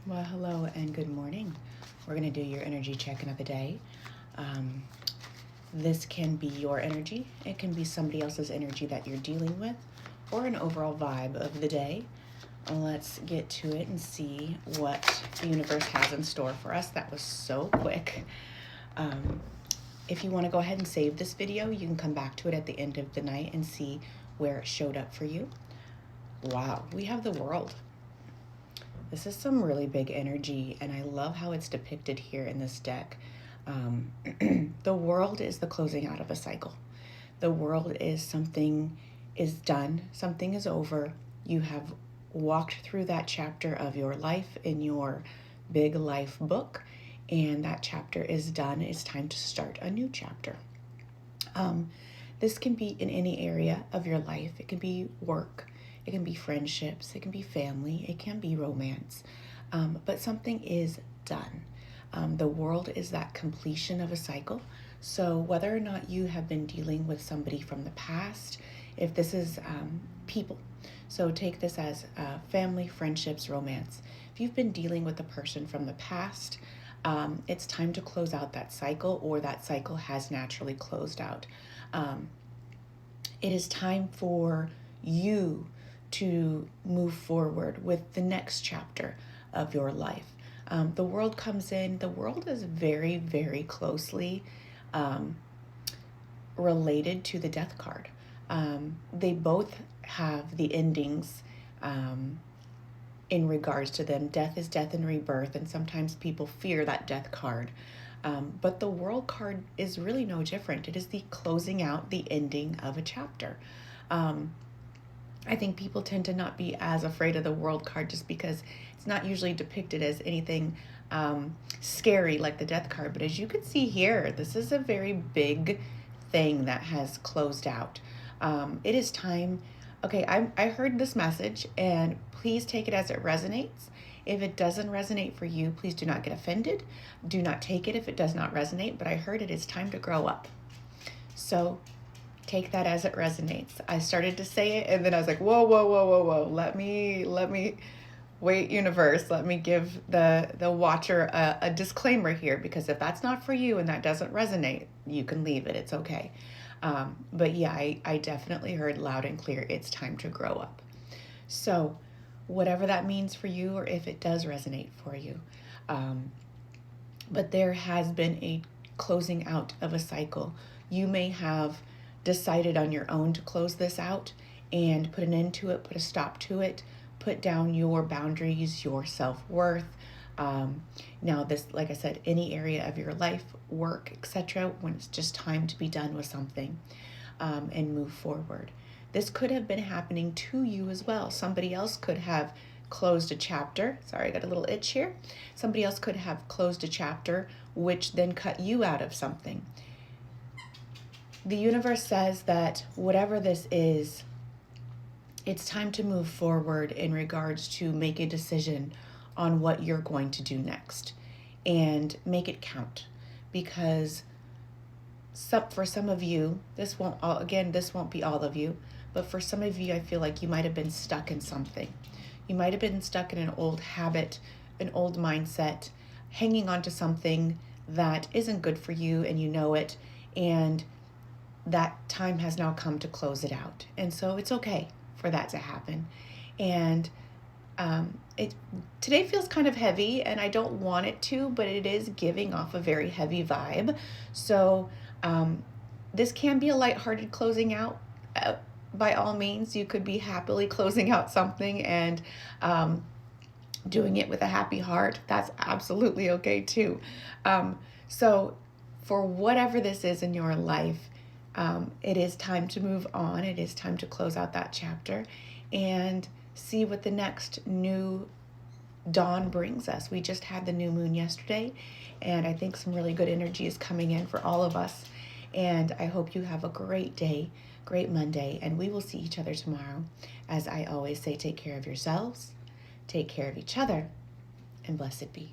Well, hello and good morning. We're going to do your energy check-in of the day. This can be your energy. It can be somebody else's energy that you're dealing with, or an overall vibe of the day. Let's get to it and see what the universe has in store for us. That was so quick. If you want to go ahead and save this video, you can come back to it at the end of the night and see where it showed up for you. Wow, we have the world. This is some really big energy, and I love how it's depicted here in this deck. The world is the closing out of a cycle. The world is something is done, something is over. You have walked through that chapter of your life in your big life book, and that chapter is done. It's time to start a new chapter. This can be in any area of your life. It can be work. It can be friendships, it can be family, it can be romance, but something is done. The world is that completion of a cycle. So whether or not you have been dealing with somebody from the past, if this is people, so take this as family, friendships, romance. If you've been dealing with a person from the past, it's time to close out that cycle, or that cycle has naturally closed out. It is time for you to move forward with the next chapter of your life. The world comes in. The world is very, very closely related to the death card. They both have the endings in regards to them. Death is death and rebirth, and sometimes people fear that death card. But the world card is really no different. It is the closing out, the ending of a chapter. I think people tend to not be as afraid of the world card just because it's not usually depicted as anything scary like the death card. But as you can see here, this is a very big thing that has closed out. It is time. Okay, I heard this message, and please take it as it resonates. If it doesn't resonate for you, please do not get offended. Do not take it if it does not resonate. But I heard it is time to grow up. So take that as it resonates. I started to say it, and then I was like, whoa, whoa, whoa, whoa, whoa. Let me wait, universe. Let me give the watcher a disclaimer here, because if that's not for you and that doesn't resonate, you can leave it. It's okay. But yeah, I definitely heard loud and clear, it's time to grow up. So whatever that means for you, or if it does resonate for you. But there has been a closing out of a cycle. You may have decided on your own to close this out and put an end to it, put a stop to it, put down your boundaries, your self-worth. Now this, like I said, any area of your life, work, etc., when it's just time to be done with something and move forward. This could have been happening to you as well. Somebody else could have closed a chapter. Sorry, I got a little itch here. Somebody else could have closed a chapter, which then cut you out of something. The universe says that whatever this is, it's time to move forward in regards to make a decision on what you're going to do next, and make it count. Because for some of you, this won't be all of you, but for some of you, I feel like you might have been stuck in something. You might have been stuck in an old habit, an old mindset, hanging on to something that isn't good for you, and you know it, and that time has now come to close it out. And so it's okay for that to happen. And today feels kind of heavy, and I don't want it to, but it is giving off a very heavy vibe. So this can be a lighthearted closing out. By all means, you could be happily closing out something and doing it with a happy heart. That's absolutely okay too. So for whatever this is in your life, it is time to move on. It is time to close out that chapter and see what the next new dawn brings us. We just had the new moon yesterday, and I think some really good energy is coming in for all of us. And I hope you have a great day, great Monday, and we will see each other tomorrow. As I always say, take care of yourselves, take care of each other, and blessed be.